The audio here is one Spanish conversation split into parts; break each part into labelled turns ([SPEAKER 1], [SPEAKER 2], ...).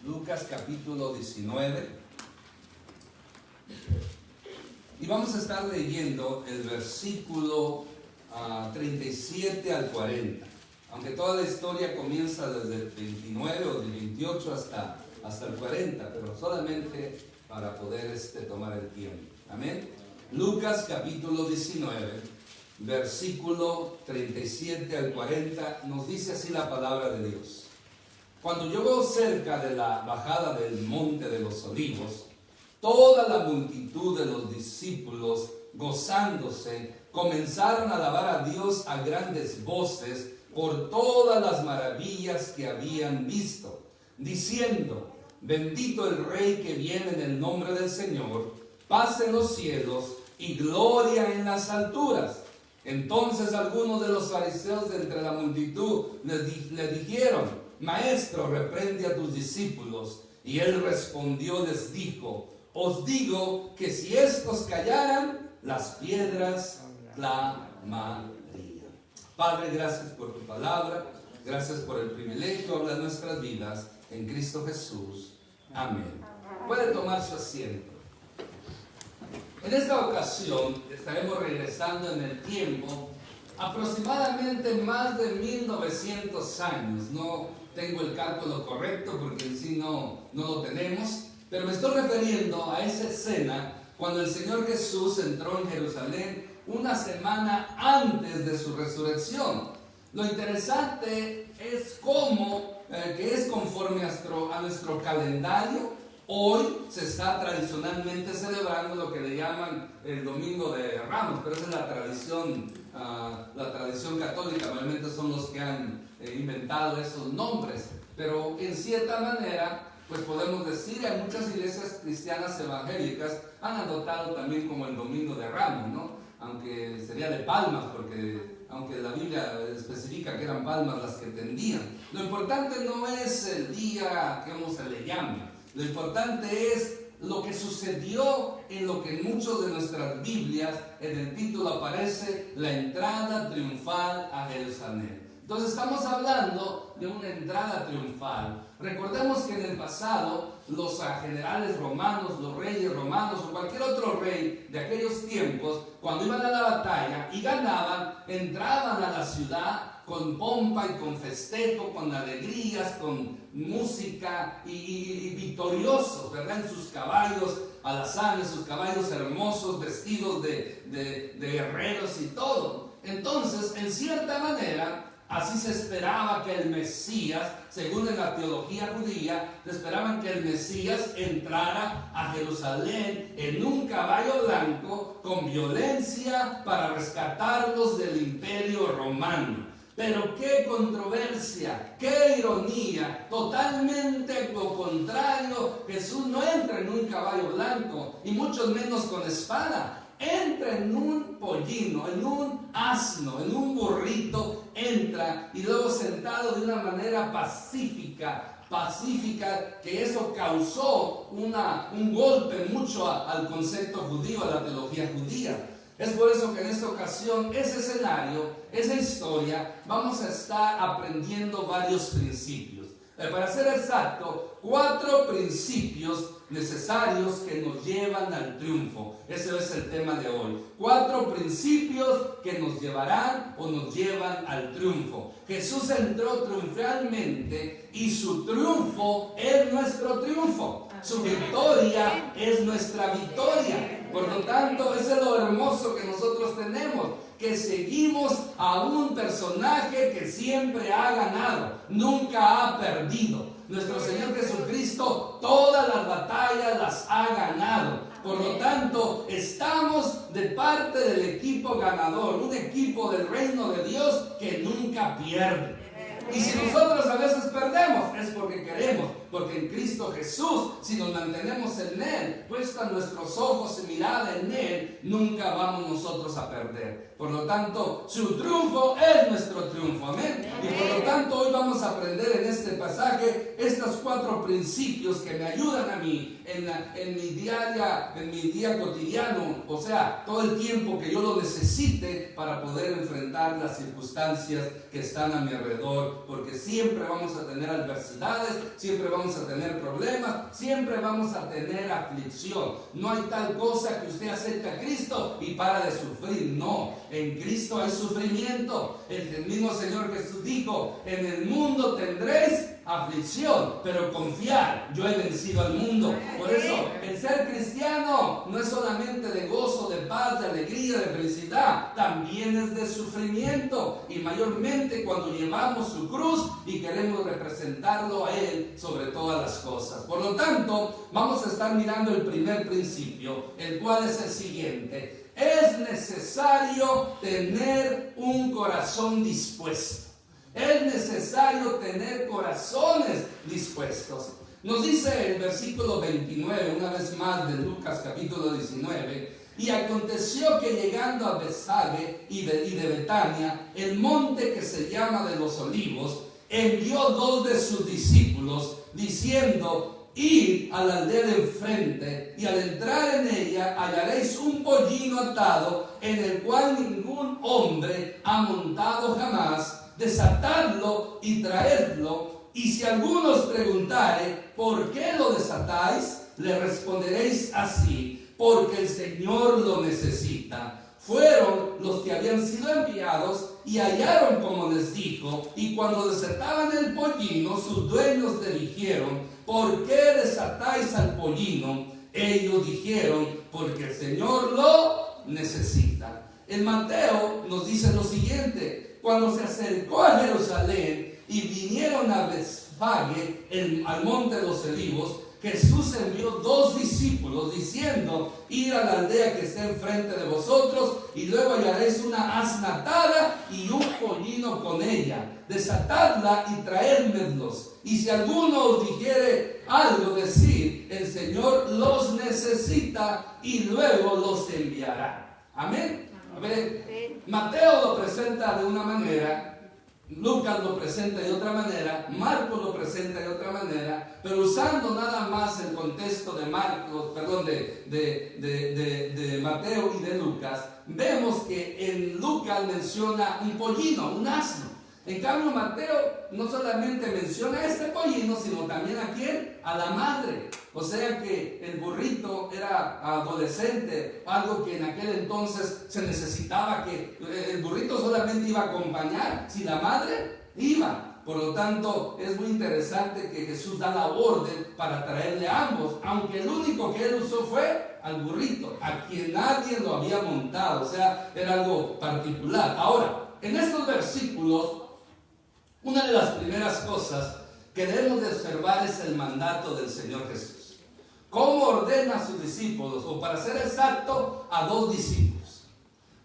[SPEAKER 1] Lucas capítulo 19. Y vamos a estar leyendo el versículo 37 al 40. Aunque toda la historia comienza desde el 29 o del 28 hasta el 40, pero solamente para poder tomar el tiempo. Amén. Lucas capítulo 19, versículo 37 al 40, nos dice así la palabra de Dios. Cuando llegó cerca de la bajada del monte de los olivos, toda la multitud de los discípulos, gozándose, comenzaron a alabar a Dios a grandes voces por todas las maravillas que habían visto, diciendo: bendito el Rey que viene en el nombre del Señor, paz en los cielos y gloria en las alturas. Entonces algunos de los fariseos de entre la multitud le dijeron: Maestro, reprende a tus discípulos. Y él respondió, les dijo: os digo que si estos callaran, las piedras clamarían. Padre, gracias por tu palabra, gracias por el privilegio de hablar de nuestras vidas en Cristo Jesús. Amén. Puede tomar su asiento. En esta ocasión estaremos regresando en el tiempo aproximadamente más de 1900 años. No tengo el cálculo correcto porque en sí no lo tenemos, pero me estoy refiriendo a esa escena cuando el Señor Jesús entró en Jerusalén una semana antes de su resurrección. Lo interesante es cómo, que es conforme a nuestro calendario, hoy se está tradicionalmente celebrando lo que le llaman el Domingo de Ramos, pero esa es la tradición católica. Normalmente son los que han inventado esos nombres, pero en cierta manera, pues podemos decir, que muchas iglesias cristianas evangélicas han adoptado también como el Domingo de Ramos, ¿no? Aunque sería de palmas, porque aunque la Biblia especifica que eran palmas las que tendían. Lo importante no es el día que se le llame. Lo importante es lo que sucedió en lo que en muchas de nuestras Biblias, en el título aparece la entrada triunfal a Jerusalén. Entonces estamos hablando de una entrada triunfal. Recordemos que en el pasado los generales romanos, los reyes romanos o cualquier otro rey de aquellos tiempos, cuando iban a la batalla y ganaban, entraban a la ciudad con pompa y con festejo, con alegrías, con música y victoriosos, ¿verdad? En sus caballos alazanes, sus caballos hermosos, vestidos de guerreros y todo. Entonces, en cierta manera, así se esperaba que el Mesías, según en la teología judía, se esperaban que el Mesías entrara a Jerusalén en un caballo blanco con violencia para rescatarlos del imperio romano. Pero qué controversia, qué ironía, totalmente lo contrario. Jesús no entra en un caballo blanco y mucho menos con espada. Entra en un pollino, en un asno, en un burrito, entra y luego sentado de una manera pacífica, que eso causó un golpe mucho al concepto judío, a la teología judía. Es por eso que en esta ocasión, ese escenario, esa historia, vamos a estar aprendiendo varios principios. Para ser exacto, 4 principios necesarios que nos llevan al triunfo. Ese es el tema de hoy. 4 principios que nos llevarán o nos llevan al triunfo. Jesús entró triunfalmente y su triunfo es nuestro triunfo. Su victoria es nuestra victoria. Por lo tanto, eso es lo hermoso que nosotros tenemos, que seguimos a un personaje que siempre ha ganado, nunca ha perdido. Nuestro Señor Jesucristo todas las batallas las ha ganado. Por lo tanto, estamos de parte del equipo ganador, un equipo del reino de Dios que nunca pierde. Y si nosotros a veces perdemos, es porque queremos, porque en Cristo Jesús, si nos mantenemos en Él, puestan nuestros ojos y mirada en Él, nunca vamos nosotros a perder. Por lo tanto, su triunfo es nuestro triunfo, amén. Y por lo tanto, hoy vamos a aprender en este pasaje estos 4 principios que me ayudan a mí en mi día cotidiano, o sea, todo el tiempo que yo lo necesite para poder enfrentar las circunstancias que están a mi alrededor, porque siempre vamos a tener adversidades, siempre vamos vamos a tener problemas, siempre vamos a tener aflicción. No hay tal cosa que usted acerque a Cristo y para de sufrir. No, en Cristo hay sufrimiento. El mismo Señor Jesús dijo: en el mundo tendréis aflicción, pero confiar, yo he vencido al mundo. Por eso el ser cristiano no es solamente de gozo, de paz, de alegría, de felicidad, también es de sufrimiento, y mayormente cuando llevamos su cruz y queremos representarlo a Él sobre todas las cosas. Por lo tanto, vamos a estar mirando el primer principio, el cual es el siguiente: es necesario tener un corazón dispuesto. Es necesario tener corazones dispuestos. Nos dice el versículo 29, una vez más, de Lucas capítulo 19: y aconteció que llegando a Betfagé y de Betania, el monte que se llama de los Olivos, envió 2 de sus discípulos, diciendo: id a la aldea de enfrente, y al entrar en ella hallaréis un pollino atado, en el cual ningún hombre ha montado jamás. Desatadlo y traedlo, y si alguno os preguntare: ¿por qué lo desatáis?, le responderéis así: porque el Señor lo necesita. Fueron los que habían sido enviados y hallaron como les dijo, y cuando desataban el pollino, sus dueños le dijeron: ¿por qué desatáis al pollino? Ellos dijeron: porque el Señor lo necesita. En Mateo nos dice lo siguiente: cuando se acercó a Jerusalén y vinieron a Betfagé, al monte de los Olivos, Jesús envió 2 discípulos, diciendo: id a la aldea que está enfrente de vosotros, y luego hallaréis una asna atada y un pollino con ella. Desatadla y traédmelos. Y si alguno os dijere algo, decid: el Señor los necesita, y luego los enviará. Amén. A ver, Mateo lo presenta de una manera, Lucas lo presenta de otra manera, Marcos lo presenta de otra manera, pero usando nada más el contexto de de Mateo y de Lucas, vemos que en Lucas menciona un pollino, un asno. En cambio, Mateo no solamente menciona a este pollino, sino también a ¿quién? A la madre. O sea que el burrito era adolescente, algo que en aquel entonces se necesitaba, que el burrito solamente iba a acompañar si la madre iba. Por lo tanto, es muy interesante que Jesús da la orden para traerle a ambos, aunque el único que él usó fue al burrito, a quien nadie lo había montado. O sea, era algo particular. Ahora, en estos versículos, una de las primeras cosas que debemos de observar es el mandato del Señor Jesús. ¿Cómo ordena a sus discípulos? O para ser exacto, a 2 discípulos.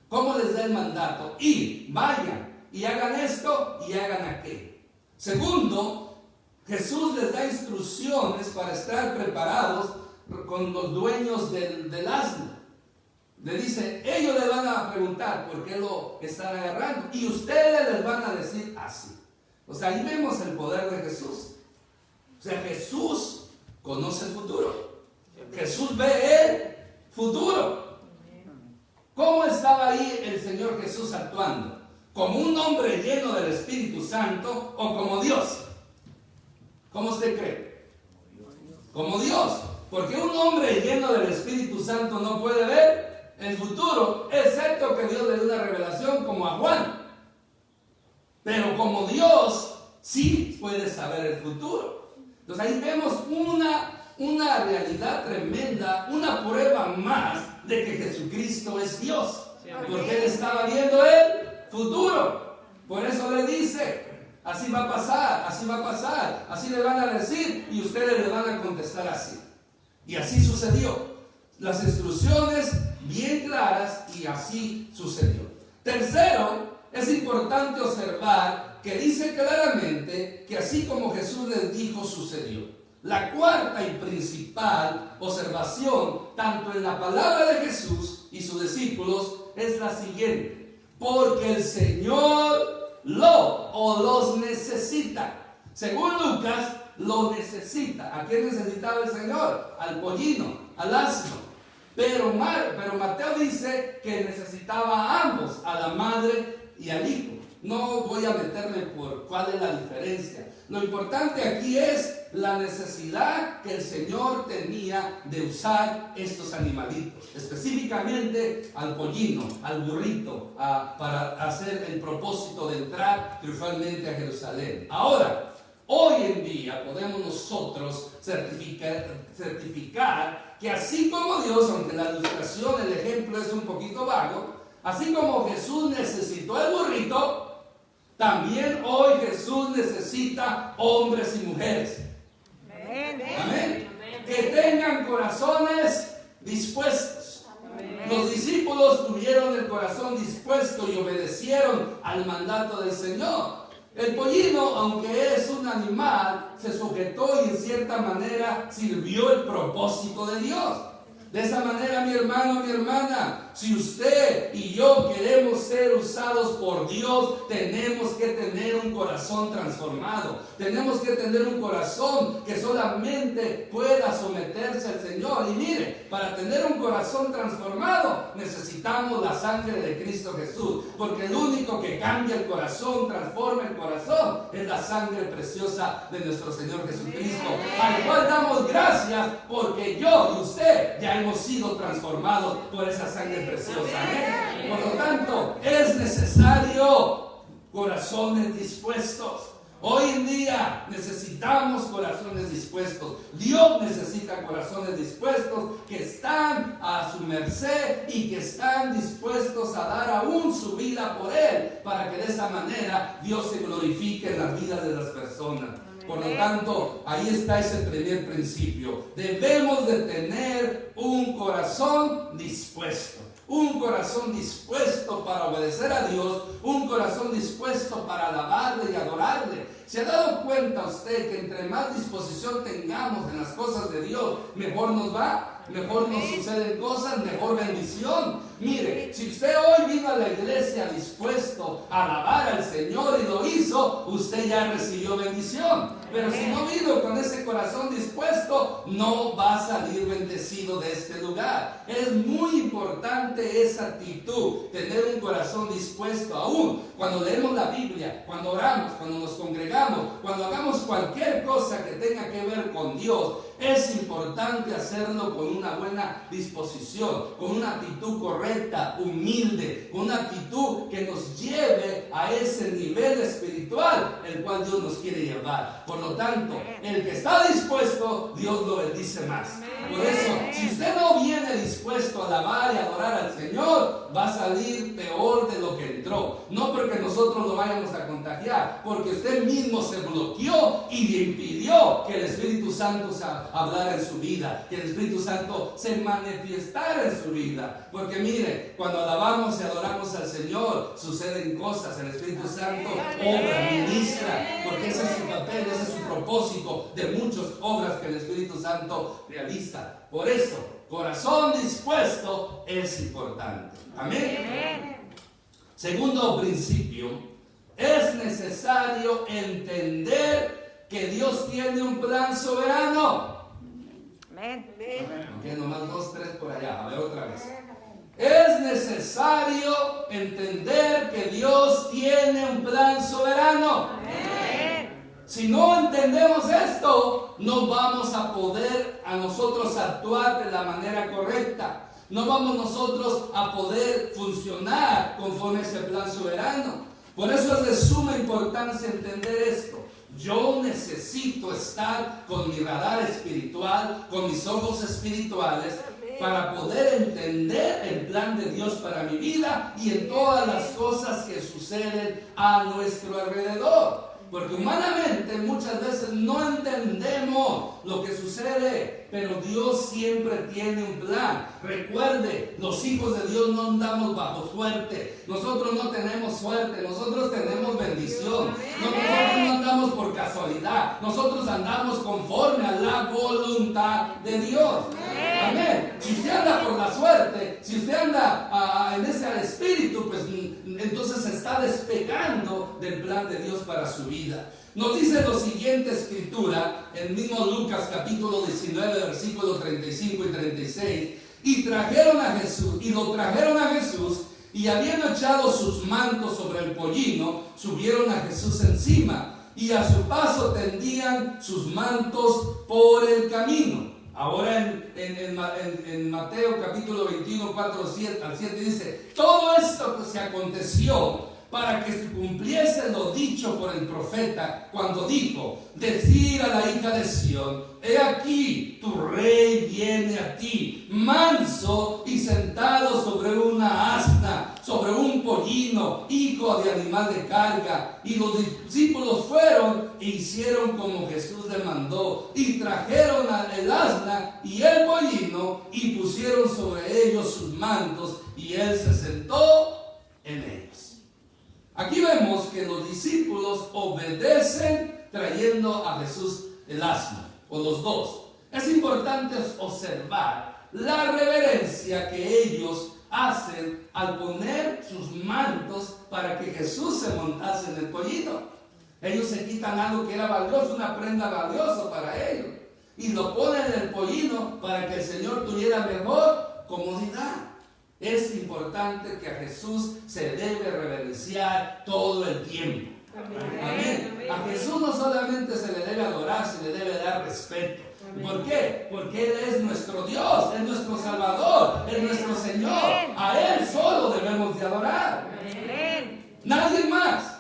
[SPEAKER 1] ¿Cómo les da el mandato? Ir, vayan y hagan esto y hagan aquello. Segundo, Jesús les da instrucciones para estar preparados con los dueños del asno. Le dice: ellos le van a preguntar por qué lo están agarrando, y ustedes les van a decir así. O sea, ahí vemos el poder de Jesús. O sea, Jesús conoce el futuro. Jesús ve el futuro. ¿Cómo estaba ahí el Señor Jesús actuando? ¿Como un hombre lleno del Espíritu Santo o como Dios? ¿Cómo usted cree? Como Dios. Porque un hombre lleno del Espíritu Santo no puede ver el futuro, excepto que Dios le dé una revelación como a Juan. Pero como Dios sí puede saber el futuro. Entonces ahí vemos una realidad tremenda, una prueba más de que Jesucristo es Dios. Porque Él estaba viendo el futuro. Por eso le dice: así va a pasar, así va a pasar, así le van a decir y ustedes le van a contestar así. Y así sucedió. Las instrucciones bien claras, y así sucedió. Tercero, es importante observar que dice claramente que así como Jesús les dijo, sucedió. La cuarta y principal observación, tanto en la palabra de Jesús y sus discípulos, es la siguiente: porque el Señor los necesita. Según Lucas, lo necesita. ¿A quién necesitaba el Señor? Al pollino, al asno. Pero Mateo dice que necesitaba a ambos, a la madre y al hijo. No voy a meterme por cuál es la diferencia. Lo importante aquí es la necesidad que el Señor tenía de usar estos animalitos, específicamente al pollino, al burrito, para hacer el propósito de entrar triunfalmente a Jerusalén. Ahora, hoy en día podemos nosotros certificar que así como Dios, aunque la ilustración, el ejemplo es un poquito vago, así como Jesús necesitó el burrito, también hoy Jesús necesita hombres y mujeres. Amén. Que tengan corazones dispuestos. Los discípulos tuvieron el corazón dispuesto y obedecieron al mandato del Señor. El pollino, aunque es un animal, se sujetó y en cierta manera sirvió el propósito de Dios. De esa manera, mi hermano, mi hermana, si usted y yo queremos ser usados por Dios, tenemos que tener un corazón transformado. Tenemos que tener un corazón que solamente pueda someterse al Señor. Y mire, para tener un corazón transformado, necesitamos la sangre de Cristo Jesús. Porque el único que cambia el corazón, transforma el corazón, es la sangre preciosa de nuestro Señor Jesucristo. Al cual damos gracias porque yo y usted ya hemos sido transformados por esa sangre preciosa. Por lo tanto, es necesario corazones dispuestos. Hoy en día necesitamos corazones dispuestos. Dios necesita corazones dispuestos que están a su merced y que están dispuestos a dar aún su vida por Él, para que de esa manera Dios se glorifique en las vidas de las personas. Por lo tanto, ahí está ese primer principio. Debemos de tener un corazón dispuesto. Un corazón dispuesto para obedecer a Dios. Un corazón dispuesto para alabarle y adorarle. ¿Se ha dado cuenta usted que entre más disposición tengamos en las cosas de Dios, mejor nos va? Mejor nos suceden cosas, mejor bendición. Mire, si usted hoy vino a la iglesia dispuesto a alabar al Señor y lo hizo, usted ya recibió bendición. Pero si no vino con ese corazón dispuesto, no va a salir bendecido de este lugar. Es muy importante esa actitud, tener un corazón dispuesto. Aún cuando leemos la Biblia, cuando oramos, cuando nos congregamos, cuando hagamos cualquier cosa que tenga que ver con Dios, es importante hacerlo con una buena disposición, con una actitud correcta, humilde, con una actitud que nos lleve a ese nivel espiritual el cual Dios nos quiere llevar. Por lo tanto, el que está dispuesto, Dios lo bendice más. Por eso, si usted no viene dispuesto a alabar y adorar al Señor, va a salir peor de lo que entró. No porque nosotros lo vayamos a contagiar, porque usted mismo se bloqueó y impidió que el Espíritu Santo hablara en su vida, que el Espíritu Santo se manifestara en su vida. Porque mire, cuando alabamos y adoramos al Señor, suceden cosas. El Espíritu Santo obra, ministra, porque ese es su papel, ese es su propósito de muchas obras que el Espíritu Santo realiza. Por eso, corazón dispuesto es importante. Amén. Segundo principio, es necesario entender que Dios tiene un plan soberano. Ok, nomás 2, 3 por allá. A ver otra vez. Es necesario entender que Dios tiene un plan soberano. Si no entendemos esto, no vamos a poder a nosotros actuar de la manera correcta. No vamos nosotros a poder funcionar conforme a ese plan soberano. Por eso es de suma importancia entender esto. Yo necesito estar con mi radar espiritual, con mis ojos espirituales, para poder entender el plan de Dios para mi vida y en todas las cosas que suceden a nuestro alrededor. Porque humanamente muchas veces no entendemos lo que sucede, pero Dios siempre tiene un plan. Recuerde, los hijos de Dios no andamos bajo suerte. Nosotros no tenemos suerte, nosotros tenemos bendición. Nosotros no andamos por casualidad, nosotros andamos conforme a la voluntad de Dios. Amén. Si usted anda por la suerte, si usted anda en ese espíritu, pues entonces se está despegando del plan de Dios para su vida. Nos dice lo siguiente escritura, en mismo Lucas capítulo 19, versículos 35 y 36. Y lo trajeron a Jesús, y habiendo echado sus mantos sobre el pollino, subieron a Jesús encima. y a su paso tendían sus mantos por el camino. Ahora en Mateo capítulo 21, 4 al 7 dice: todo esto que se aconteció para que se cumpliese lo dicho por el profeta, cuando dijo: decir a la hija de Sión, he aquí, tu rey viene a ti, manso y sentado sobre una asna, sobre un pollino, hijo de animal de carga. Y los discípulos fueron e hicieron como Jesús les mandó, y trajeron el asna y el pollino, y pusieron sobre ellos sus mantos, y él se sentó en ellos. Aquí vemos que los discípulos obedecen trayendo a Jesús el asno, o los dos. Es importante observar la reverencia que ellos hacen al poner sus mantos para que Jesús se montase en el pollino. Ellos se quitan algo que era valioso, una prenda valiosa para ellos, y lo ponen en el pollino para que el Señor tuviera mejor comodidad. Es importante que a Jesús se debe reverenciar todo el tiempo. Amén. A Jesús no solamente se le debe adorar, se le debe dar respeto. ¿Por qué? Porque Él es nuestro Dios, es nuestro Salvador, es nuestro Señor. A Él solo debemos de adorar. Nadie más.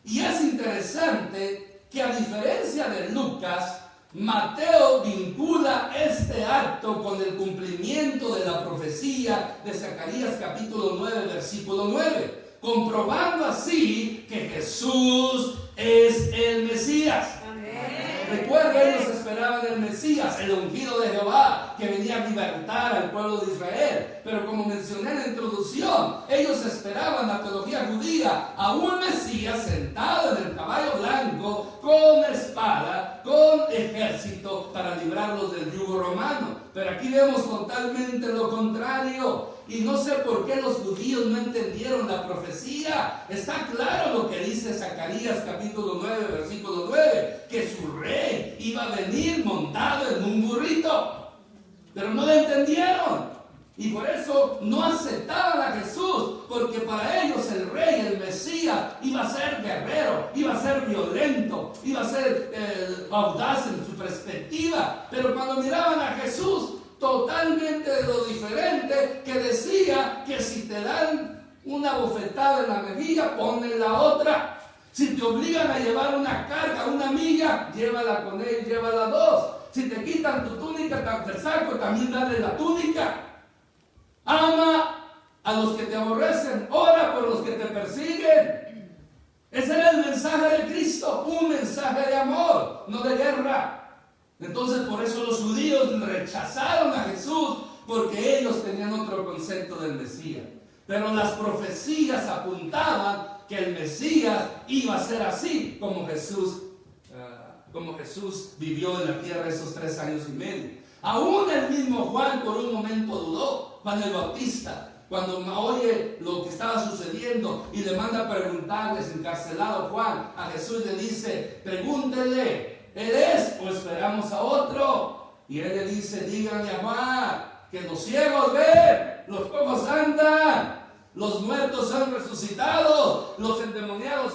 [SPEAKER 1] Y es interesante que, a diferencia de Lucas, Mateo vincula este acto con el cumplimiento de la profecía de Zacarías capítulo 9, versículo 9, comprobando así que Jesús es el Mesías. Recuerda, ellos esperaban el Mesías, el ungido de Jehová, que venía a libertar al pueblo de Israel. Pero como mencioné en la introducción, ellos esperaban la teología judía a un Mesías sentado en el caballo blanco, con espada, con ejército, para librarlos del yugo romano. Pero aquí vemos totalmente lo contrario. Y no sé por qué los judíos no entendieron la profecía. Está claro lo que dice Zacarías capítulo 9, versículo 9, que su rey iba a venir montado en un burrito. Pero no lo entendieron. Y por eso no aceptaban a Jesús, porque para ellos el rey, el Mesías, iba a ser guerrero, iba a ser violento, iba a ser audaz en su perspectiva. Pero cuando miraban a Jesús, totalmente de lo diferente, que decía que si te dan una bofetada en la mejilla, ponle la otra. Si te obligan a llevar una carga, una milla, llévala con él, llévala dos. Si te quitan tu túnica, te saco, también dale la túnica. Ama a los que te aborrecen, ora por los que te persiguen. Ese era el mensaje de Cristo, un mensaje de amor, no de guerra. Entonces, por eso los judíos rechazaron a Jesús, porque ellos tenían otro concepto del Mesías. Pero las profecías apuntaban que el Mesías iba a ser así como Jesús vivió en la tierra esos 3 años y medio. Aún el mismo Juan por un momento dudó, Juan el Bautista, cuando oye lo que estaba sucediendo y le manda a preguntarles, encarcelado Juan, a Jesús, le dice: pregúntele, ¿Él es o esperamos a otro? Y él le dice: díganle a Juan que los ciegos ven, los cojos andan, los muertos son resucitados, los endemoniados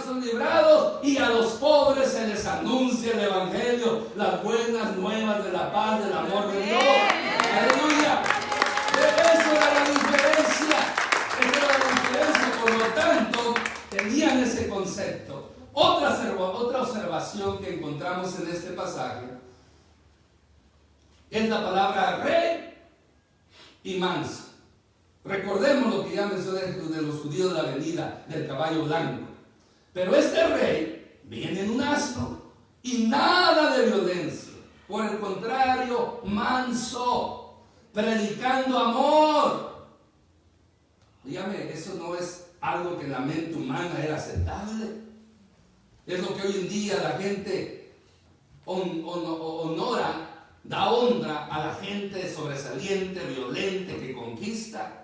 [SPEAKER 1] son librados, y a los pobres se les anuncia el evangelio, las buenas nuevas de la paz, del amor de Dios. Aleluya. Eso era la diferencia. Esa era la diferencia. Por lo tanto, tenían ese concepto. Otra observación que encontramos en este pasaje es la palabra rey y manso. Recordemos lo que ya mencioné de los judíos de la venida del caballo blanco. Pero este rey viene en un asno y nada de violencia. Por el contrario, manso, predicando amor. Dígame, eso no es algo que en la mente humana era aceptable. Es lo que hoy en día la gente honora, da honra a la gente sobresaliente, violenta, que conquista.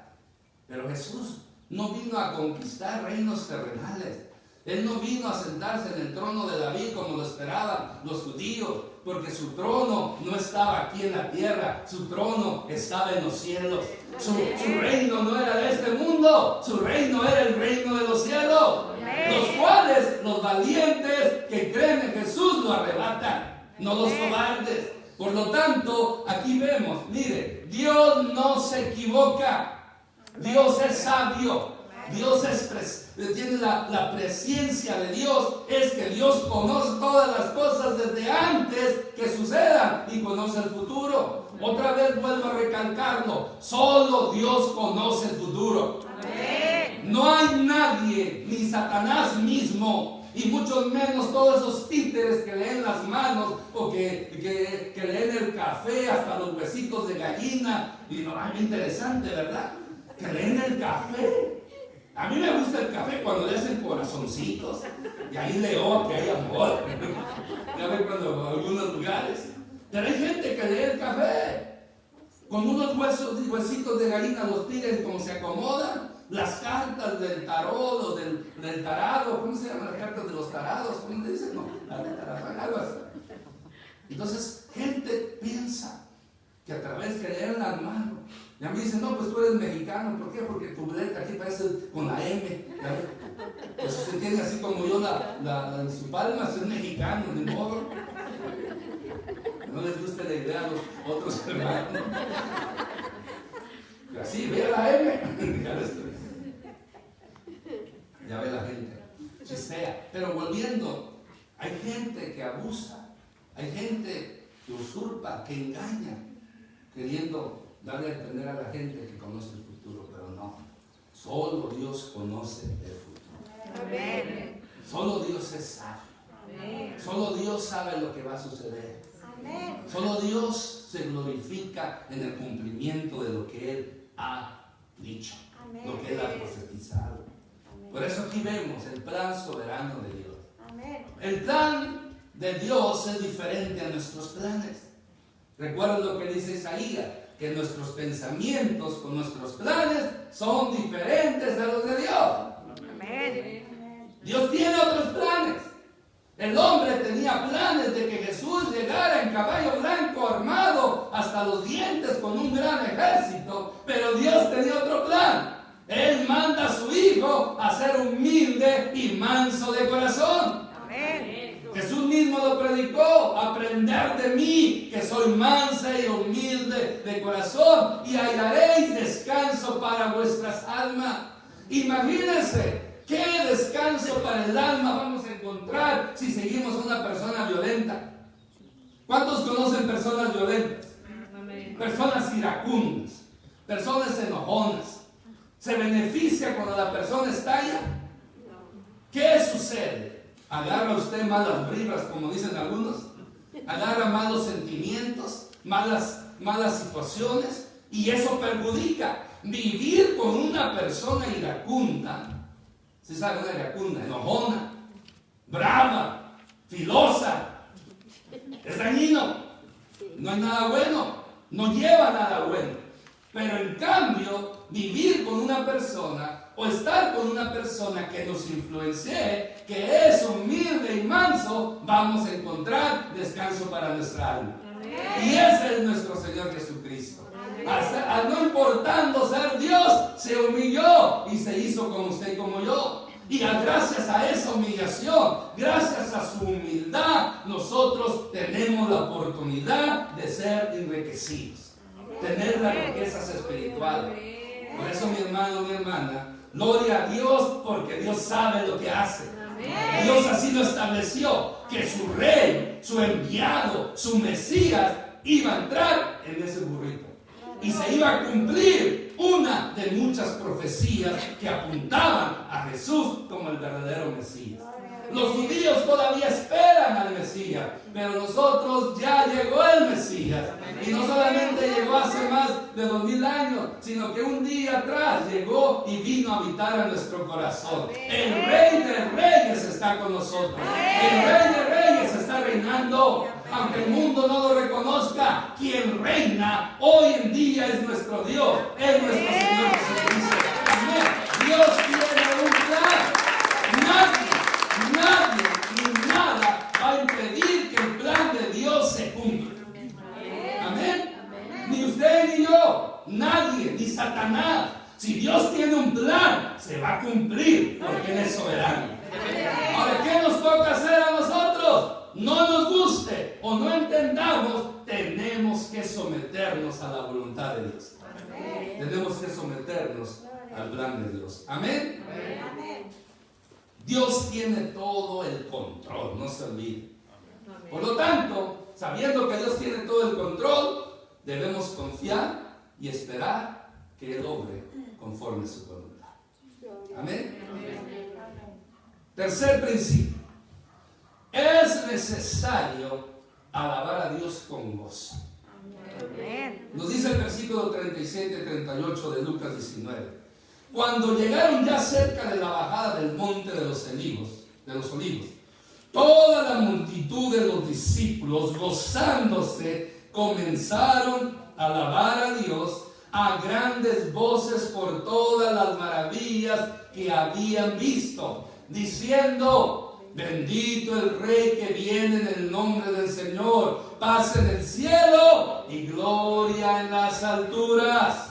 [SPEAKER 1] Pero Jesús no vino a conquistar reinos terrenales. Él no vino a sentarse en el trono de David como lo esperaban los judíos, porque su trono no estaba aquí en la tierra, su trono estaba en los cielos. Su reino no era de este mundo, su reino era el reino de los cielos. Los cuales, los valientes que creen en Jesús lo arrebatan, no los cobardes. Por lo tanto, aquí vemos, mire, Dios no se equivoca. Dios es sabio. Dios tiene la presencia de Dios. Es que Dios conoce todas las cosas desde antes que sucedan y conoce el futuro. Otra vez vuelvo a recalcarlo. Solo Dios conoce el futuro. No hay nadie, ni Satanás mismo, y mucho menos todos esos títeres que leen las manos o que leen el café hasta los huesitos de gallina. Y no, es interesante, ¿verdad? Que leen el café. A mí me gusta el café cuando le hacen corazoncitos y ahí leo que hay amor. Ya ven cuando en algunos lugares. Pero hay gente que lee el café con unos huesitos de gallina, los piden como se acomodan. Las cartas del tarot o del tarado, ¿cómo se llaman las cartas de los tarados? ¿Cómo le dicen? No, algo así. Entonces, gente piensa que a través de leer las manos, y a mí dicen, no, pues tú eres mexicano. ¿Por qué? Porque tu letra aquí parece con la M. Pues se entiende así como yo, en su palma, es mexicano, de modo. No les gusta la idea a los otros hermanos. Y así, vea la M. Ya ve la gente, chistea. Pero volviendo, hay gente que abusa, hay gente que usurpa, que engaña, queriendo darle a entender a la gente que conoce el futuro, pero no. Solo Dios conoce el futuro. Amén. Solo Dios es sabio. Amén. Solo Dios sabe lo que va a suceder. Amén. Solo Dios se glorifica en el cumplimiento de lo que Él ha dicho, amén, lo que Él ha profetizado. Amén. Por eso aquí vemos el plan soberano de Dios. Amén. El plan de Dios es diferente a nuestros planes. Recuerden lo que dice Isaías, que nuestros pensamientos con nuestros planes son diferentes a los de Dios. Amén. Dios tiene otros planes. El hombre tenía planes de que Jesús llegara en caballo blanco armado hasta los dientes con un gran ejército, pero Dios tenía otro plan. Él manda a su Hijo a ser humilde y manso de corazón. Amén. Jesús mismo lo predicó: aprended de mí, que soy mansa y humilde de corazón, y hallaréis descanso para vuestras almas. Imagínense qué descanso para el alma vamos a encontrar si seguimos a una persona violenta. ¿Cuántos conocen personas violentas? Personas iracundas, personas enojonas. ¿Se beneficia cuando la persona estalla? ¿Qué sucede? ¿Agarra usted malas vibras, como dicen algunos? ¿Agarra malos sentimientos, malas situaciones? Y eso perjudica. Vivir con una persona iracunda, ¿sí sabe una iracunda? Enojona, brava, filosa, es dañino. No hay nada bueno, no lleva nada bueno. Pero en cambio, vivir con una persona o estar con una persona que nos influencie, que es humilde y manso, vamos a encontrar descanso para nuestra alma. Amén. Y ese es nuestro Señor Jesucristo. No importando ser Dios, se humilló y se hizo como usted y como yo. Y gracias a esa humillación, gracias a su humildad, nosotros tenemos la oportunidad de ser enriquecidos, tener las riquezas espirituales. Por eso, mi hermano, mi hermana, gloria a Dios, porque Dios sabe lo que hace. Dios así lo estableció, que su rey, su enviado, su Mesías iba a entrar en ese burrito y se iba a cumplir una de muchas profecías que apuntaban a Jesús como el verdadero Mesías. Los judíos todavía esperan al Mesías, pero nosotros ya llegó el Mesías. Y no solamente llegó hace más de 2000 años, sino que un día atrás llegó y vino a habitar a nuestro corazón. El Rey de Reyes está con nosotros. El Rey de Reyes está reinando. Aunque el mundo no lo reconozca, quien reina hoy en día es nuestro Dios, es nuestro Señor Jesucristo. Amén. Dios tiene un plan. Nadie ni nada va a impedir que el plan de Dios se cumpla. Amén. Ni usted ni yo, nadie, ni Satanás. Si Dios tiene un plan, se va a cumplir porque Él es soberano. Ahora, ¿qué nos toca hacer a nosotros? No nos guste o no entendamos, tenemos que someternos a la voluntad de Dios. Tenemos que someternos al plan de Dios. Amén. Dios tiene todo el control, no se olvide. Por lo tanto, sabiendo que Dios tiene todo el control, debemos confiar y esperar que Él obre conforme a su voluntad. Amén. Tercer principio. Es necesario alabar a Dios con gozo. Nos dice el versículo 37 y 38 de Lucas 19. Cuando llegaron ya cerca de la bajada del monte de los olivos, toda la multitud de los discípulos, gozándose, comenzaron a alabar a Dios a grandes voces por todas las maravillas que habían visto, diciendo: bendito el Rey que viene en el nombre del Señor, paz en el cielo y gloria en las alturas.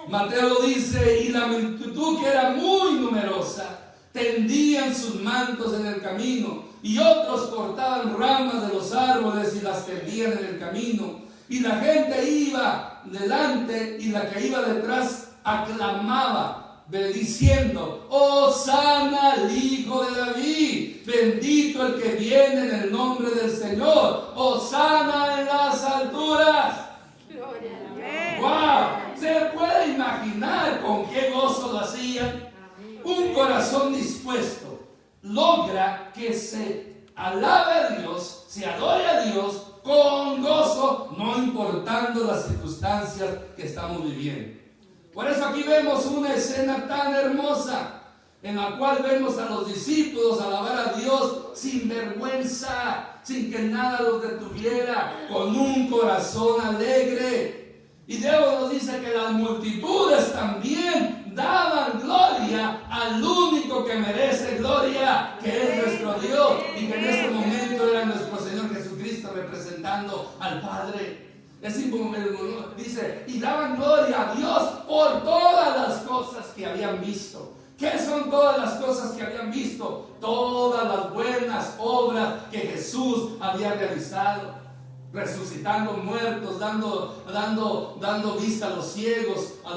[SPEAKER 1] Mateo lo dice: y la multitud, que era muy numerosa, tendían sus mantos en el camino, y otros cortaban ramas de los árboles y las tendían en el camino. Y la gente iba delante y la que iba detrás aclamaba, diciendo: Hosana al Hijo de David, bendito el que viene en el nombre del Señor, Hosana en las alturas. ¡Wow! ¿Se puede imaginar con qué gozo lo hacían? Un corazón dispuesto logra que se alabe a Dios, se adore a Dios con gozo, no importando las circunstancias que estamos viviendo. Por eso aquí vemos una escena tan hermosa, en la cual vemos a los discípulos alabar a Dios sin vergüenza, sin que nada los detuviera, con un corazón alegre. Y Dios nos dice que las multitudes también daban gloria al único que merece gloria, que es nuestro Dios, y que en este momento era nuestro Señor Jesucristo representando al Padre. Dice: y daban gloria a Dios por todas las cosas que habían visto. ¿Qué son todas las cosas que habían visto? Todas las buenas obras que Jesús había realizado. Resucitando muertos, dando vista a los ciegos, a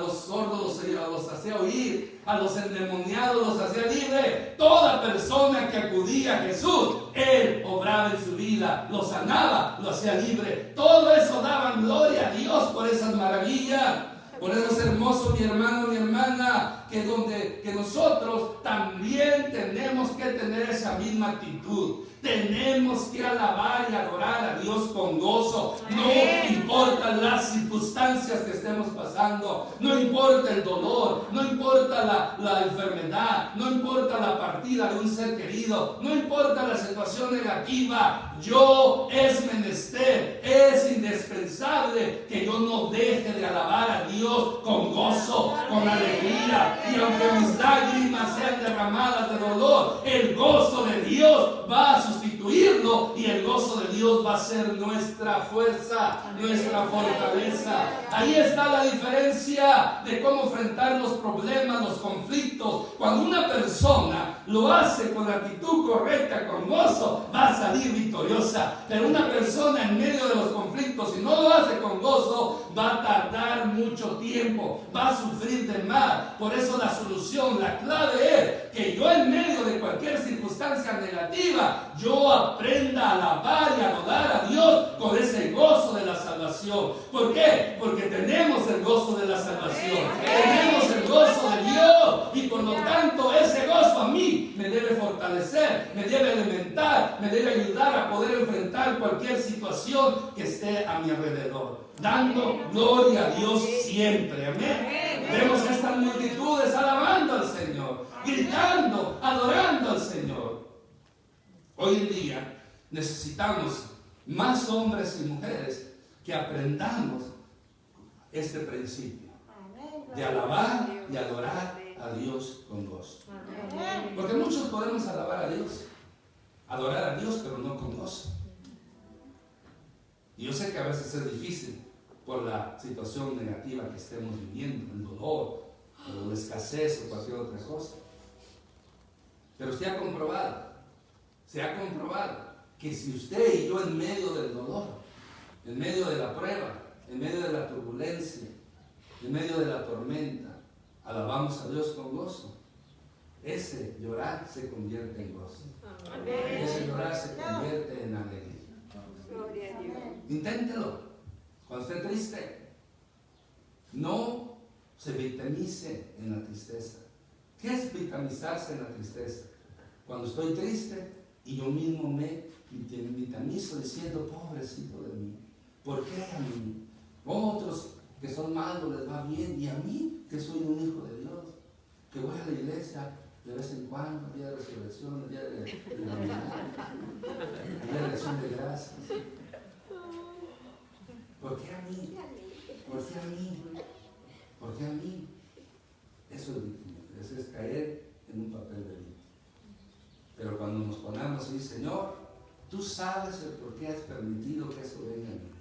[SPEAKER 1] los sordos los hacía oír, a los endemoniados los hacía libre. Toda persona que acudía a Jesús, Él obraba en su vida, lo sanaba, lo hacía libre. Todo eso daban gloria a Dios por esas maravillas. Por eso es hermoso, mi hermano, mi hermana, que nosotros también tenemos que tener esa misma actitud. Tenemos que alabar y adorar a Dios con gozo. No importan las circunstancias que estemos pasando, no importa el dolor, no importa la enfermedad, no importa la partida de un ser querido, no importa la situación negativa. Es menester, es indispensable que yo no deje de alabar a Dios con gozo, con alegría. Y aunque mis lágrimas sean derramadas de dolor, el gozo de Dios va a sustituirlo, y el gozo de Dios va a ser nuestra fuerza, nuestra fortaleza. Ahí está la diferencia de cómo enfrentar los problemas, los conflictos. Cuando una persona lo hace con la actitud correcta, con gozo, va a salir victoriosa. Pero una persona en medio de los conflictos, si no lo hace con gozo, va a tardar mucho tiempo, va a sufrir de más. Por eso la solución, la clave es que yo, en medio de cualquier circunstancia negativa, yo aprenda a alabar y adorar a Dios con ese gozo de la salvación. ¿Por qué? Porque tenemos el gozo de la salvación, tenemos el gozo de Dios, y por lo tanto ese gozo a mí me debe fortalecer, me debe alimentar, me debe ayudar a poder enfrentar cualquier situación que esté a mi alrededor, dando gloria a Dios siempre. Amén. Vemos estas multitudes alabando al Señor, gritando, adorando al Señor. Hoy en día necesitamos más hombres y mujeres que aprendamos este principio de alabar y adorar a Dios con gozo. Porque muchos podemos alabar a Dios, adorar a Dios, pero no con gozo. Y yo sé que a veces es difícil por la situación negativa que estemos viviendo, el dolor, o la escasez o cualquier otra cosa. Pero se ha comprobado que si usted y yo en medio del dolor, en medio de la prueba, en medio de la turbulencia, en medio de la tormenta, alabamos a Dios con gozo, ese llorar se convierte en gozo. Amén. Ese llorar se convierte en alegría. Gloria a Dios. Inténtelo. Cuando esté triste, no se victimice en la tristeza. ¿Qué es victimizarse en la tristeza? Cuando estoy triste y yo mismo me victimizo diciendo, pobrecito de mí, ¿por qué a mí? Otros que son malos les va bien, y a mí, que soy un hijo de Dios, que voy a la iglesia de vez en cuando, día de resurrección, el día de Navidad, el día de acción de gracias. ¿Por qué a mí? ¿Por qué a mí? ¿Por qué a mí? Eso es caer en un papel de víctima. Pero cuando nos ponemos así, Señor, tú sabes el por qué has permitido que eso venga en mi vida.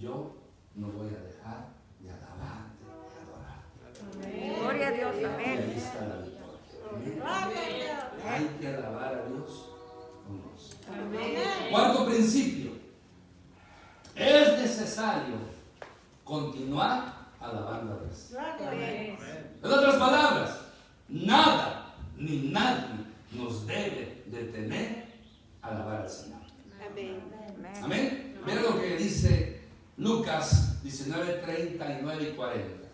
[SPEAKER 1] Yo no voy a dejar de alabarte, de adorarte. Amén. Gloria a Dios, amén. Y ahí está la victoria. Amén. Hay que alabar a Dios con gozo. Amén. Cuarto principio. Es necesario continuar alabando a Dios. Amén. En otras palabras, nada ni nadie nos debe detener a alabar al Señor. Amén. Amén. Mira lo que dice Lucas 19, 39 y 40.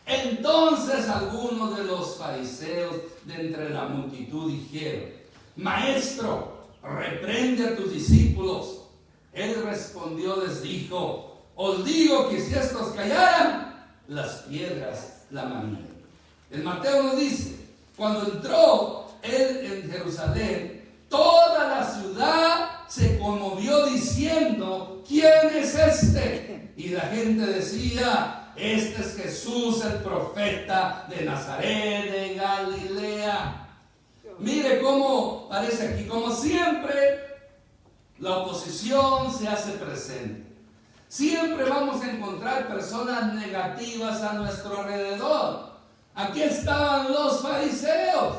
[SPEAKER 1] Entonces algunos de los fariseos de entre la multitud dijeron, Maestro, reprende a tus discípulos. Él respondió, les dijo, os digo que si estos callaran, las piedras clamarían. El Mateo nos dice, cuando entró él en Jerusalén, toda la ciudad se conmovió diciendo, ¿quién es este? Y la gente decía, este es Jesús, el profeta de Nazaret, de Galilea. Mire cómo parece aquí, como siempre, la oposición se hace presente. Siempre vamos a encontrar personas negativas a nuestro alrededor. Aquí estaban los fariseos,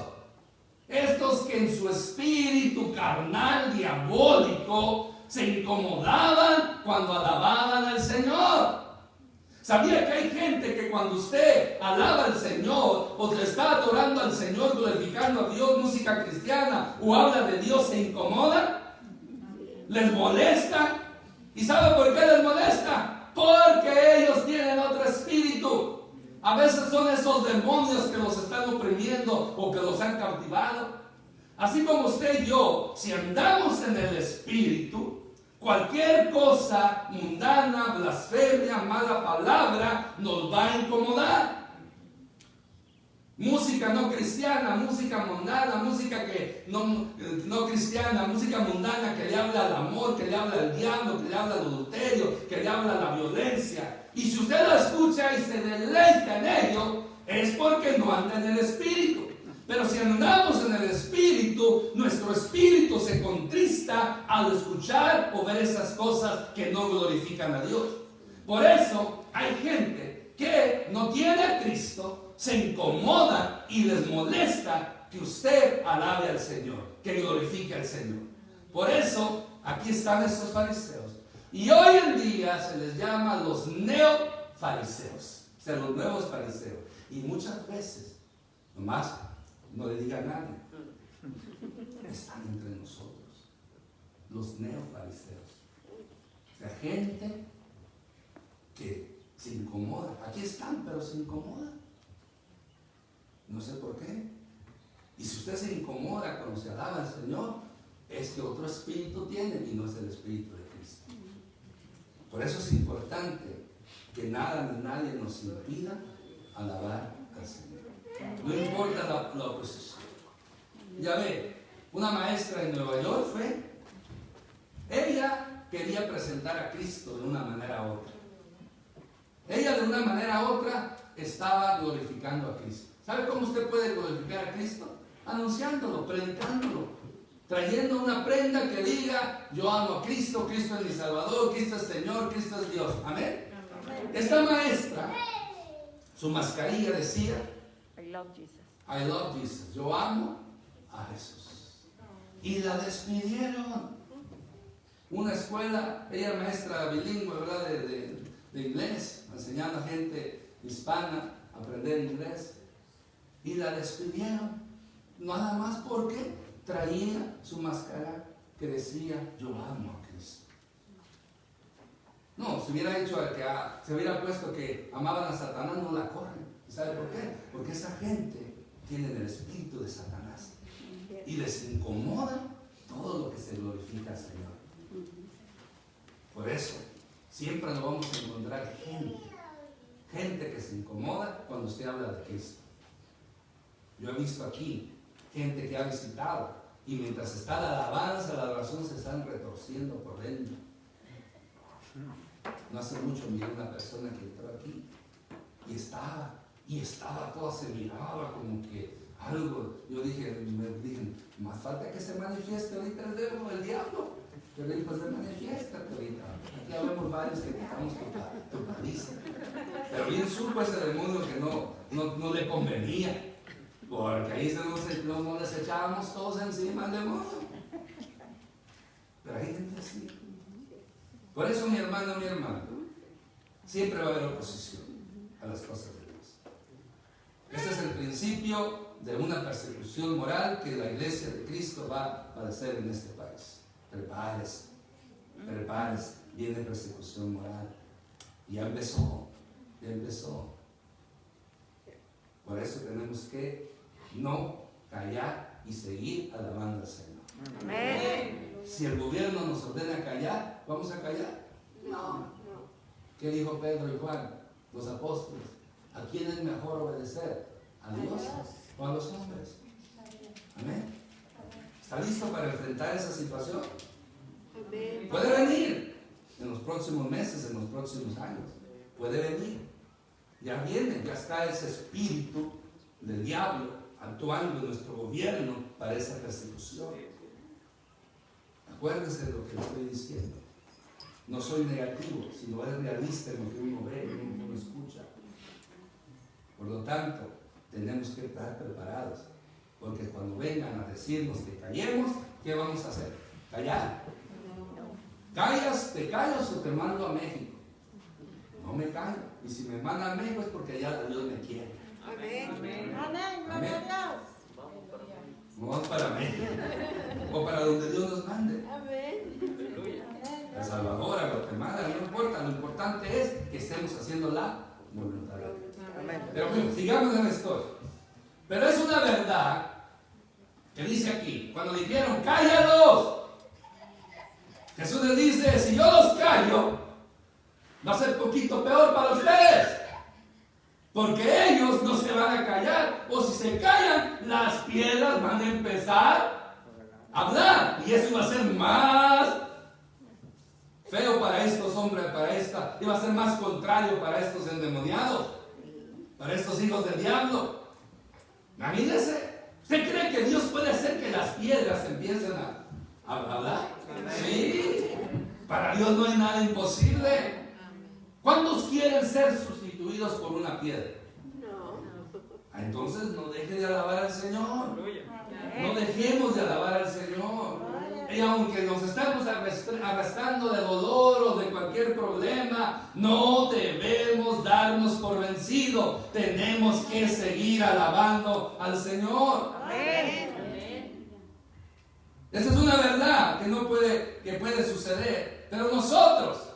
[SPEAKER 1] estos que en su espíritu carnal, diabólico, se incomodaban cuando alababan al Señor. ¿Sabía que hay gente que cuando usted alaba al Señor o le está adorando al Señor, glorificando a Dios, música cristiana o habla de Dios, se incomoda? ¿Les molesta? ¿Y sabe por qué les molesta? Porque ellos tienen otro espíritu. A veces son esos demonios que los están oprimiendo o que los han cautivado. Así como usted y yo, si andamos en el espíritu, cualquier cosa mundana, blasfemia, mala palabra nos va a incomodar. Música no cristiana, música mundana, música que no cristiana, música mundana que le habla al amor, que le habla al diablo, que le habla al adulterio, que le habla a la violencia. Y si usted la escucha y se deleita en ello, es porque no anda en el espíritu. Pero si andamos en el espíritu, nuestro espíritu se contrista al escuchar o ver esas cosas que no glorifican a Dios. Por eso hay gente que no tiene a Cristo, se incomoda y les molesta que usted alabe al Señor, que glorifique al Señor. Por eso aquí están estos fariseos. Y hoy en día se les llama los neofariseos, o sea, los nuevos fariseos. Y muchas veces, nomás no le diga a nadie, están entre nosotros, los neofariseos. O sea, gente que se incomoda. Aquí están, pero se incomoda. No sé por qué. Y si usted se incomoda cuando se alaba al Señor, es que otro espíritu tiene y no es el espíritu de Cristo. Por eso es importante que nada ni nadie nos impida alabar al Señor. No importa la oposición. Ya ve, una maestra en Nueva York ella quería presentar a Cristo de una manera u otra. Ella de una manera u otra estaba glorificando a Cristo. ¿Sabe cómo usted puede glorificar a Cristo? Anunciándolo, predicándolo, trayendo una prenda que diga, yo amo a Cristo, Cristo es mi Salvador, Cristo es Señor, Cristo es Dios. Amén. Esta maestra, su mascarilla decía, I love Jesus. Yo amo a Jesús. Y la despidieron. Una escuela, ella maestra bilingüe, ¿verdad? De inglés, enseñando a gente hispana a aprender inglés. Y la despidieron. Nada más porque traía su máscara que decía: yo amo a Cristo. No, se hubiera hecho que se hubiera puesto que amaban a Satanás, no la corren. ¿Sabe por qué? Porque esa gente tiene el espíritu de Satanás y les incomoda todo lo que se glorifica al Señor. Por eso siempre nos vamos a encontrar gente que se incomoda cuando usted habla de Cristo. Yo he visto aquí gente que ha visitado y mientras está la alabanza, la adoración, se están retorciendo por dentro. No hace mucho miré una persona que entró aquí y estaba toda, se miraba como que algo. Yo dije, más falta que se manifieste ahorita el diablo. Yo le dije, pues se manifiesta ahorita. Aquí habemos varios que quitamos tu paliza. Pero bien supo ese demonio que no le convenía. Porque ahí nos les echábamos todos encima al demonio. Pero hay gente así. Por eso, mi hermano, siempre va a haber oposición a las cosas de Dios. Este es el principio de una persecución moral que la iglesia de Cristo va a padecer en este país. Prepárese, viene persecución moral. Ya empezó. Por eso tenemos que no callar y seguir alabando al Señor. Amén. Si el gobierno nos ordena callar, ¿vamos a callar? No. ¿Qué dijo Pedro y Juan, los apóstoles? ¿A quién es mejor obedecer? ¿A Dios o a los hombres? Amén. ¿Está listo para enfrentar esa situación? Amén. Puede venir en los próximos meses, en los próximos años. Puede venir. Ya viene, ya está ese espíritu del diablo actuando en nuestro gobierno para esa persecución. Acuérdese de lo que le estoy diciendo. No soy negativo, sino es realista en lo que uno ve, en lo que uno escucha. Por lo tanto, tenemos que estar preparados, porque cuando vengan a decirnos que callemos, ¿qué vamos a hacer? ¿Callar? ¿Te callas o te mando a México? No me callo. Y si me mandan a México es porque allá Dios me quiere. Amén. Amén. Vamos para México o para donde Dios nos mande. El Salvador, a Guatemala, no importa. Lo importante es que estemos haciendo la voluntad de Dios. Pero bueno, sigamos en la historia. Pero es una verdad que dice aquí, cuando dijeron cállalos, Jesús les dice: si yo los callo, va a ser poquito peor para ustedes. Porque ellos no se van a callar, o si se callan, las piedras van a empezar a hablar, y eso va a ser más feo para estos hombres, y va a ser más contrario para estos endemoniados, para estos hijos del diablo. Imagínense, ¿usted cree que Dios puede hacer que las piedras empiecen a hablar? Sí, para Dios no hay nada imposible. ¿Cuántos quieren ser sustituidos por una piedra? No. Entonces no deje de alabar al Señor. No dejemos de alabar al Señor. Y aunque nos estamos arrastrando de dolor o de cualquier problema, no debemos darnos por vencido. Tenemos que seguir alabando al Señor. Amén. Esa es una verdad que puede suceder. Pero nosotros,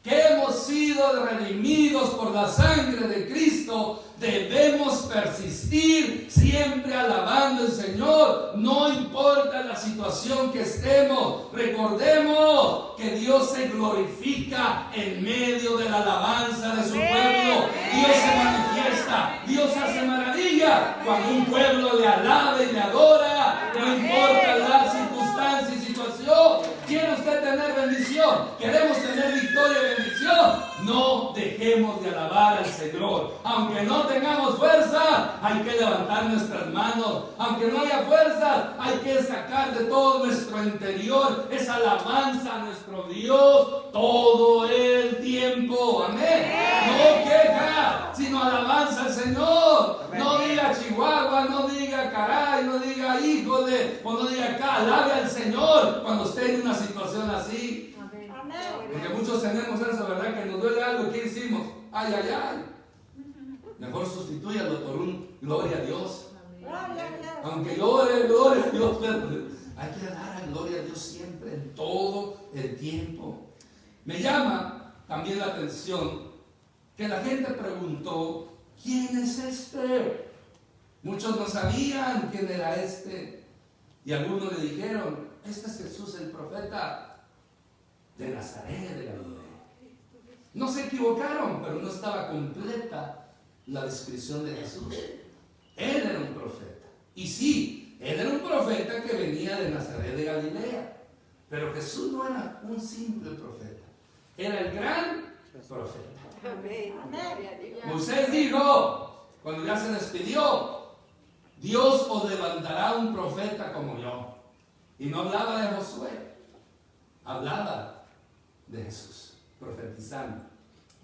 [SPEAKER 1] que hemos sido redimidos por la sangre de Cristo, debemos persistir siempre alabando al Señor, no importa la situación que estemos. Recordemos que Dios se glorifica en medio de la alabanza de su pueblo. Dios se manifiesta, Dios hace maravilla cuando un pueblo le alaba y le adora, no importa la circunstancia y situación. ¿Quiere usted tener bendición? ¿Queremos tener victoria y bendición? No dejemos de alabar al Señor. Aunque no tengamos fuerza, hay que levantar nuestras manos. Aunque no haya fuerza, hay que sacar de todo nuestro interior esa alabanza a nuestro Dios todo el tiempo. Amén. No queja, sino alabanza al Señor. No diga chihuahua, no diga caray, no diga híjole, o no diga acá, alabe al Señor cuando esté en una situación así. Porque muchos tenemos eso, ¿verdad? Que nos duele algo, ¿qué hicimos? Ay, ay, ay. Mejor sustitúyalo por un gloria a Dios. Aunque gloria a Dios, pero hay que dar a gloria a Dios siempre, en todo el tiempo. Me llama también la atención que la gente preguntó, ¿quién es este? Muchos no sabían quién era este. Y algunos le dijeron, este es Jesús el profeta de Nazaret de Galilea. No se equivocaron, pero no estaba completa la descripción de Jesús. Él era un profeta. Y sí, él era un profeta que venía de Nazaret de Galilea. Pero Jesús no era un simple profeta. Era el gran profeta. Moisés dijo, cuando ya se despidió, Dios os levantará un profeta como yo. Y no hablaba de Josué, hablaba de Jesús, profetizando.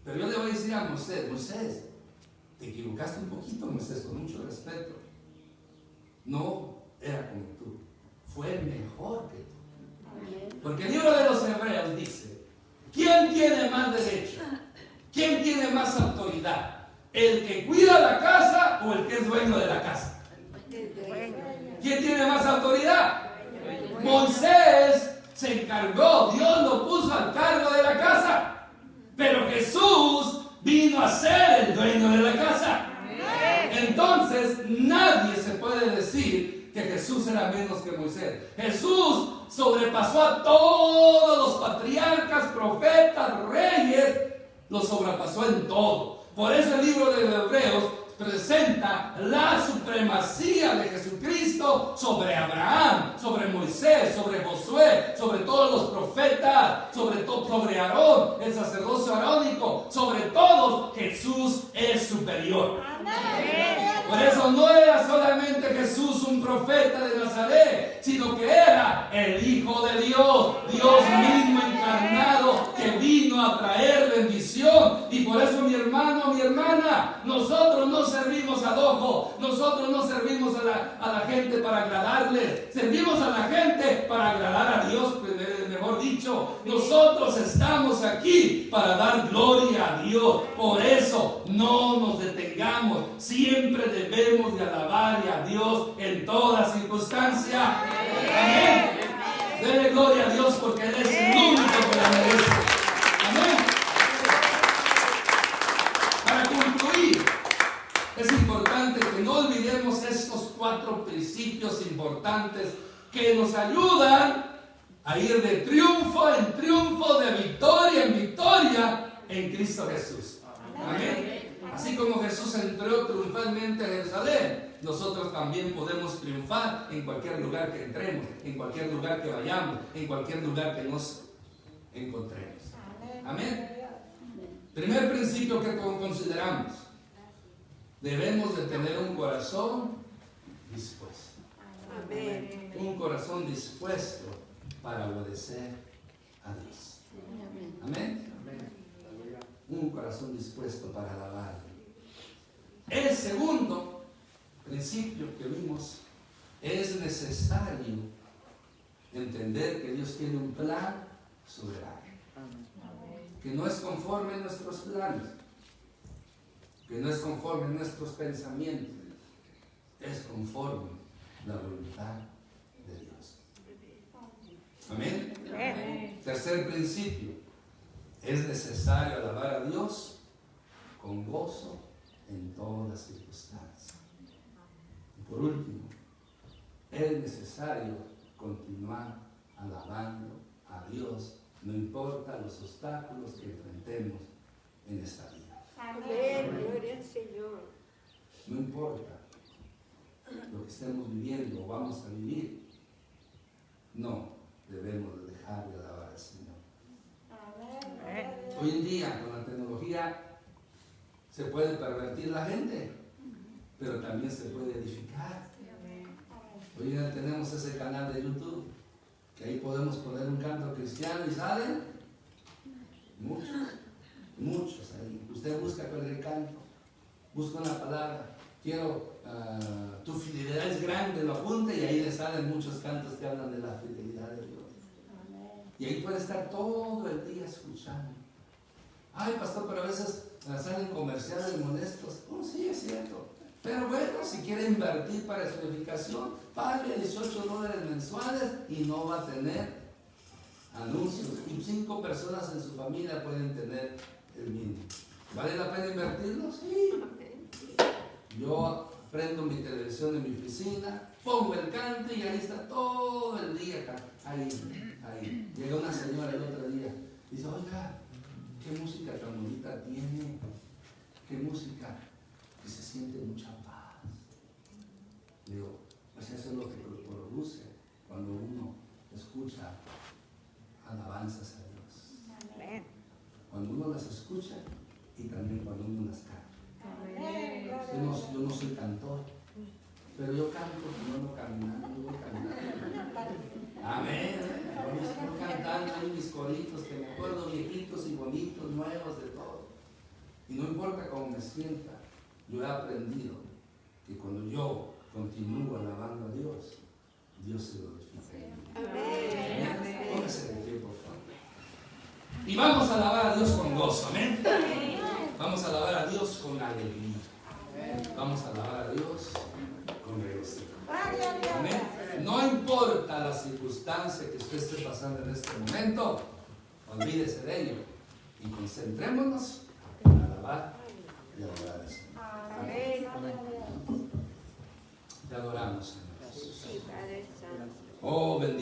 [SPEAKER 1] Pero yo le voy a decir a Moisés, te equivocaste un poquito, Moisés, con mucho respeto. No era como tú, fue mejor que tú. Porque el libro de los Hebreos dice, ¿quién tiene más derecho? ¿Quién tiene más autoridad? ¿El que cuida la casa o el que es dueño de la casa? ¿Quién tiene más autoridad? Moisés se encargó, Dios lo puso al cargo de la casa, pero Jesús vino a ser el dueño de la casa. Entonces nadie se puede decir que Jesús era menos que Moisés. Jesús sobrepasó a todos los patriarcas, profetas, reyes, los sobrepasó en todo. Por eso el libro de Hebreos presenta la supremacía de Jesucristo sobre Abraham, sobre Moisés, sobre Josué, sobre todos los profetas, sobre Aarón, el sacerdocio arónico, sobre todos. Jesús es superior. Por eso no era solamente Jesús un profeta de Nazaret, sino que era el Hijo de Dios, Dios mismo encarnado, que vino a traer bendición. Y por eso, mi hermano, mi hermana, nosotros no servimos ad ojo, nosotros no servimos a la gente para agradarle, servimos a la gente para agradar a Dios, mejor dicho. Nosotros estamos aquí para dar gloria a Dios. Por eso no nos detengamos, siempre debemos de alabar a Dios en toda circunstancia. Amén. Dele gloria a Dios porque Él es el único que la merece. Amén. Para concluir, es importante que no olvidemos estos 4 principios importantes que nos ayudan a ir de triunfo en triunfo, de victoria en victoria en Cristo Jesús. Amén. Así como Jesús entró triunfalmente a Jerusalén, nosotros también podemos triunfar en cualquier lugar que entremos, en cualquier lugar que vayamos, en cualquier lugar que nos encontremos. Amén. Primer principio que consideramos: debemos de tener un corazón dispuesto. Amén. Un corazón dispuesto para obedecer a Dios. Amén. Un corazón dispuesto para alabar. El segundo principio que vimos: es necesario entender que Dios tiene un plan soberano, que no es conforme a nuestros planes, que no es conforme a nuestros pensamientos, es conforme a la voluntad de Dios. Amén. Tercer principio: es necesario alabar a Dios con gozo en todas circunstancias. Y por último, es necesario continuar alabando a Dios, no importa los obstáculos que enfrentemos en esta vida.
[SPEAKER 2] Amén, gloria al Señor.
[SPEAKER 1] No importa lo que estemos viviendo o vamos a vivir, no debemos de dejar de alabar al Señor. Hoy en día, con la tecnología, se puede pervertir la gente, pero también se puede edificar. Hoy en día tenemos ese canal de YouTube, que ahí podemos poner un canto cristiano y salen muchos ahí. Usted busca cualquier canto, busca una palabra. Quiero tu fidelidad es grande, lo apunta y ahí le salen muchos cantos que hablan de la fidelidad de Dios. Y ahí puede estar todo el día escuchando. Ay, pastor, pero a veces salen comerciales molestos. Oh, sí, es cierto. Pero bueno, si quiere invertir para su edificación, pague $18 mensuales y no va a tener anuncios. Y 5 personas en su familia pueden tener el mínimo. ¿Vale la pena invertirlo? Sí. Yo prendo mi televisión en mi oficina, pongo el canto y ahí está todo el día. Ahí. Llega una señora el otro día y dice, oiga, qué música tan bonita tiene, qué música que se siente mucha paz. Digo, pues eso es lo que produce cuando uno escucha alabanzas a Dios. Cuando uno las escucha y también cuando uno las canta. Yo no soy cantor, pero yo canto como no caminando, yo voy caminando. Amén. Voy cantando ahí mis coritos que me acuerdo viejitos y bonitos, nuevos, de todo. Y no importa cómo me sienta, yo he aprendido que cuando yo continúo alabando a Dios, Dios se glorifica. Amén. Póngase de pie, por favor. Y vamos a alabar a Dios con gozo. Amén. Vamos a alabar a Dios con alegría. Vamos a alabar a Dios con regocijo. Amén. No importa la circunstancia que usted esté pasando en este momento, olvídese de ello y concentrémonos en alabar y adorar a Dios. Amén. Te adoramos, Señor. Oh, bendito.